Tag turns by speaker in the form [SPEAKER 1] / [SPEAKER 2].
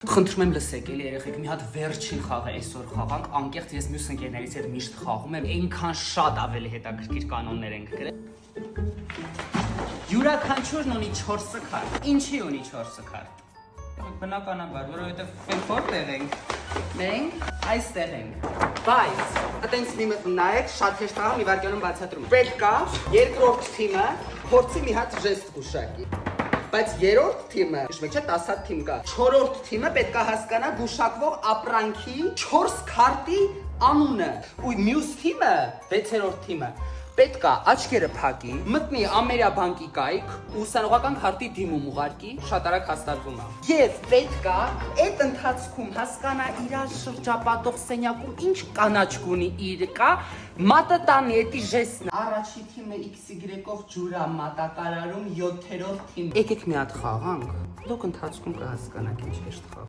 [SPEAKER 1] Խնդրում եմ լսեք, էլի երեխեք, մի հատ վերջին խաղը այսօր խաղանք, անկեղծ ես մյուս ընկերներից հետ միշտ խաղում եմ, այնքան շատ ավելի հետաքրքիր կանոններ ենք գրել։ Յուրաքանչյուրն ունի 4 սքար։ Ինչի ունի 4 սքար։ Բնականաբար, որովհետև մենք որտեղ ենք։ Մենք այստեղ ենք։ Բայց, այտենց մի մտ նայեք, շատ հեշտ աղա մի վարկյանում բացատրում։ Պետք է երկրորդ թիմը փորձի մի հատ ժեստ գուշակի։ Բայց երրորդ թիմը, հիշում եք չէ, 10 հատ թիմ կա։ Չորրորդ թիմը պետք է հասկանա գուշակվող ապրանքի 4 քարտի անունը։ Ու մյուս թիմը, 6-րդ թիմը, պետք է աչքերը փակի, մտնի ամերյա բանկի կայք, ուսանողական քարտի դիմում ուղարկի, շատ արագ հաստատվում է։ Եվ պետք է այդ ընթացքում հասկանա իր շրջապատող սենյակում ինչ կանաչ գունի իր կա, մատը տանի էդի ժեսն։ Առաջի թիմը XY-ով ջուրա մատակարարում 7-րդ թիմ։ Եկեք մի հատ խաղանք։ Դուք ընթացքում կհասկանաք ինչ հեշտ խաղ։